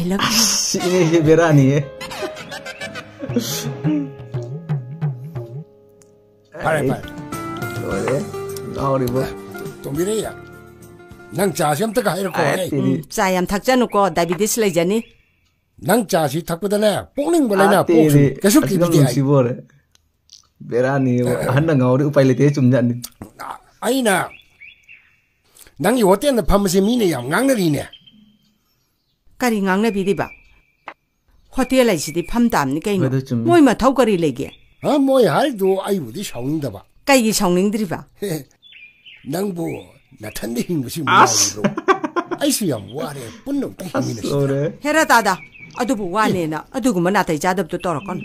I love you. Ini berani. Pare. Boleh. Kau ribu. Tombire ya. Nang 자시am taka iru ko. 자얌 탁자놓고 다이비디스 레자니. Nang 자시 탁보다네. 뽕링 벌레나 뽕. 계속 기비디. Berani. Anda ngau di upay lete cumnya ni. 아이나 낭이 어땠나 밤새 미네야 낭나리네 까리 낭나비디바 호텔 라이시디 팜담니 까이노 뭐이마 타우까리 레게 아 뭐야 할도 아이우디 샤운다 봐 까이기 샤운링들이바 낭보 나탄데 힘무시 뭐야로 아이수야 뭐하래 뿐놈 힘이네 헤라다다 아두부 와네나 아두구만 나타이 자답도 떨어건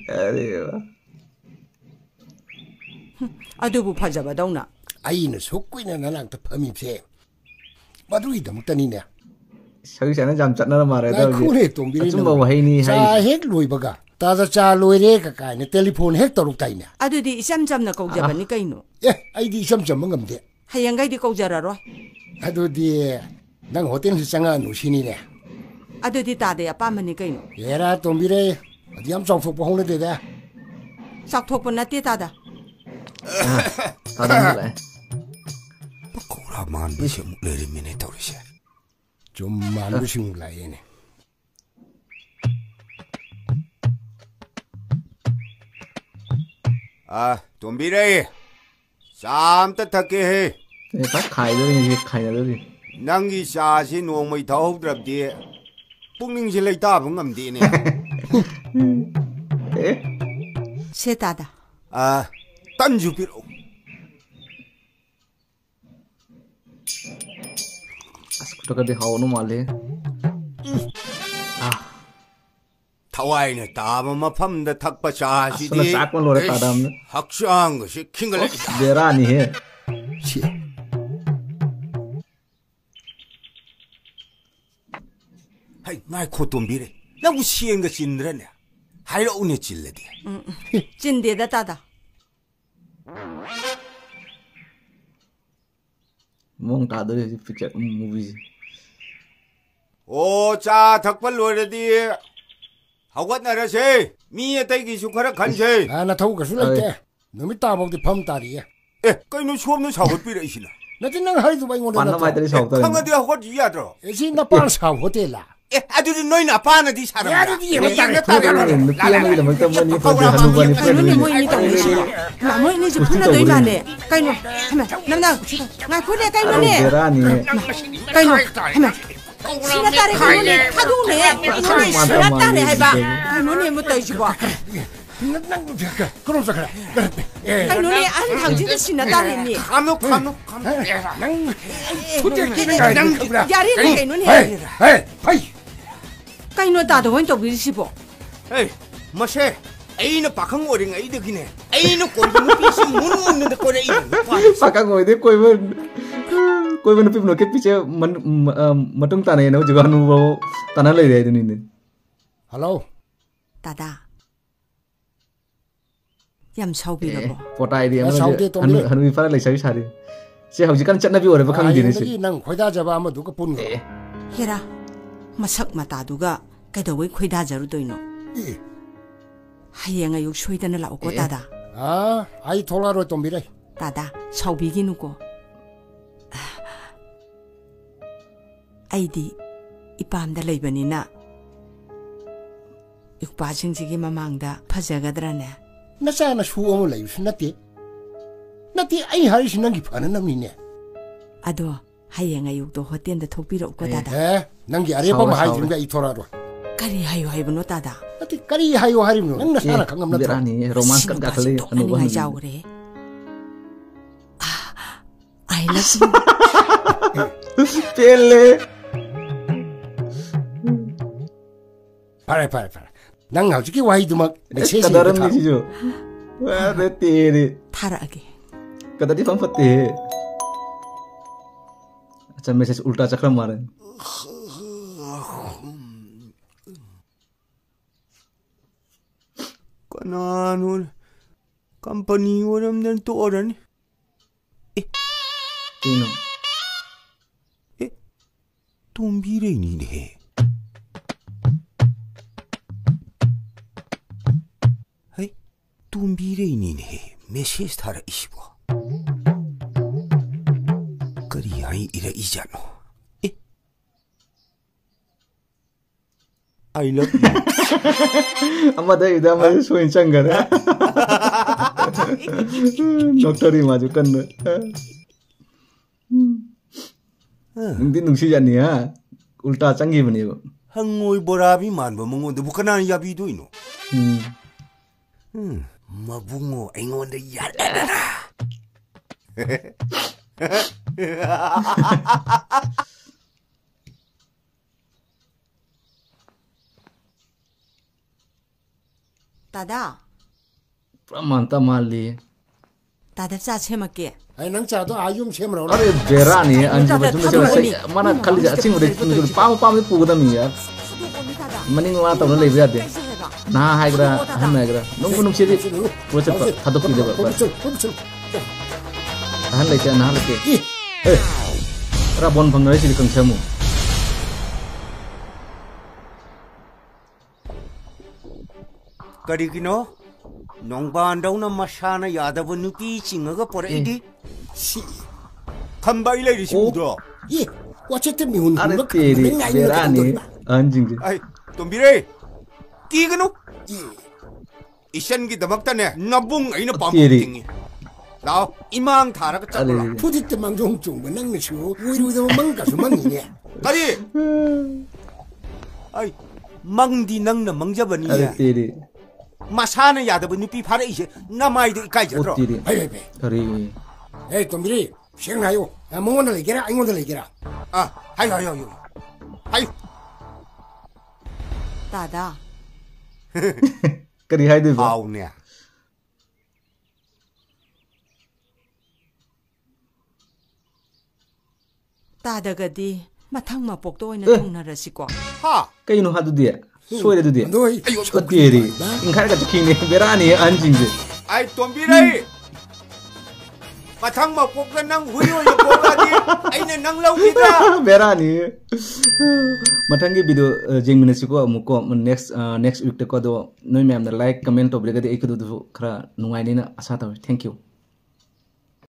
아두부 파자바다우나 아이는 속구이나 나랑 더 범입세 마두이도 못다니네 서기서는 잠깐나 말해도 그래 동비리 좀 뭐 해니 자 핵 로이버가 따자 자 로이레 가까이네 텔레폰 핵 떠룩다이네 아두디 이삼잡나 거우자바니 까이노 예 아이디 이삼점은 감데 하얀가이디 거우자라로 아두디 난 호텔에서 장아 노신이네 아두디 따대야 빠마니 까이노 얘라 동비리 어디 함 정속 보호는 되다 싹톡번 나띠 따다 따다 그래 고라만 무시 레리미네 떠오르시 좀 만무시 몰라예네 아 돈비레 쌈따 탁게 해 딱 가이더니 가이더니 낭기 샤시 노모이 더욱드랍디 뿡닝실레 따봉 감디네 에? 세따다 아 딴주비로 Askuta di haunu male. 타와이네 따마마 팜다 탁바 샤시디 Asuna sakman lore kadam. 학수한 것이 킹글레 Berani he. 하이 나이 코돈비레 나무 시행가 진드라네 하이로 운에 질레디 찐데다 따다 Mong ta dari picture movie. 오자 탁발 로레디 하고 나라세 미에 대기 수카라 간세 아나 타고 가술래 너미 따먹디 밤따리야 에 까이노 수업는 사고 삐레이시나 나진낭 하이도 많이 오래 Panna mai dari sok ta. 강아디 하고 지야들어 에시 나 빠르사 호텔라 에 아주리 너희 나빠나 디 사람 야르디 Nupian ni lamang teman ni pada hanuan ni 까이노니 뭐이니 떠오르시나 나 뭐이니 지 푼나 너이마네 까이노 하면 남나 나 그래 까이노니 Berani. 까이노 하면 신나따래 까이노니 타도네 까이노니 신나따래 해봐 까이노니 뭐 떠이지봐 그럼 그래 까이노니 안 당신도 신나따래니 감옥 야리네 까이노니 파이 까이노 따도 원 떠비시보 에이 마셰 에이는 박한 거링 에이득이네 에이는 꼴보는 피시 문는데 거래 Pakang kau itu kau menepi menukit pice matung tanah ini juga hanu bawa tanah lagi itu ni. 할로 따다 얌 사우비라고 Foto ini Saudi tu boleh. hanu ipar lagi saya cari. Saya harus kan cakap nabi orang pakang di sini. 난 거기다 잡아 한번 누가 본 거. 헤라 마삭 마따두가 그래도 코이다자루도이노 하이행아 욕쇼이다는 라오고 따다 아 아이 돌아로 또 미래 따다 사우비기누고 아이디 이밤다 레이버니나 육바징지기 마망다 파자가드라네 나사나 수험을 내유시 나띠 아이 하리시 난기 파는 놈이네 아도 하이행아 욕도 호텔인데 톡비로고 따다 에 난기 아래 보면 하이 준가 이 돌아로 까리 하이오 하이브노 따다 나띠 까리 하이오 하리노 난 나사나 강감 나타 Berani, romantis kan kali anu anu jaw kre I love you Pele. 파래 난 솔직히 와이도 막 메시지 Kadaran ni sih. Wah, beti. 타라게 Kata di pampat deh. Acha message ulta cakram kemarin. 까나눈 깜빠니 오람난 또 어라니 Tino. 돈비레이니네 톰비레이니네 메시지 타라 이시보 그리 아이 이래 이잖아 I love you Amma dah ida maju soin canggar. Dokter ini maju kan. Nanti nungsi jani ya. Ulta canggih bani bu. Hangoi borabi man ba mongo de bukanan yabi do ino. Mabungo engon de yala. Dada. Mantap mali. Dada cah cemak Ai nang cha to ayum chem ro. Are berani anjing macam macam mana kali acing udah pam pam itu pugu dami ya. Mending lah tahu lebih ada. Nah hai kira, hai kira. Nunggu nunggu sih, gua cepat hadap di depan. Tahan lagi, nah lagi. Rabon pengaruh sih di kengsamu. Kari kino, nong bandau na masana yada nupi cingaga pore idi. Si, kambai lagi si udah. Ih, wacet mihun. Ada tiri, berani anjing sih. Ay, tombire, kigano? Isan kita maktanya, nabung ay na pamuting. Now, imang thara ka cakala. Pudit mang jong jong menang nesu, wiru daw mangga sumanginya. Kari, ay, mang di nang na mangjabani Ada ya. tiri. Masana yada nupi pare ise, namai do ikai jatro. Tiri. Hai. Kari. Hey, tombiri, siang ayo. Mongon lagi kira, ingon lagi kira. Ah, hayo. Hayo. Dada. Kari hai deh. Au nih. Dada gadi mathang mapok to ina thongnarasiko. Ha. Kayak inu hadu dia. Soalnya itu dia. Doi. Tiri. Ingkar ka ceking nih berani anjing sih. Ay, tombire. Matang mapok ka nang huyo yung bogadi. Ay na nang law kita. Berani. Matanggi video jeng minasiko muko next week te ko do noi ma'am na like comment to brigade ikadu kara nungai ni na asa taw. Thank you.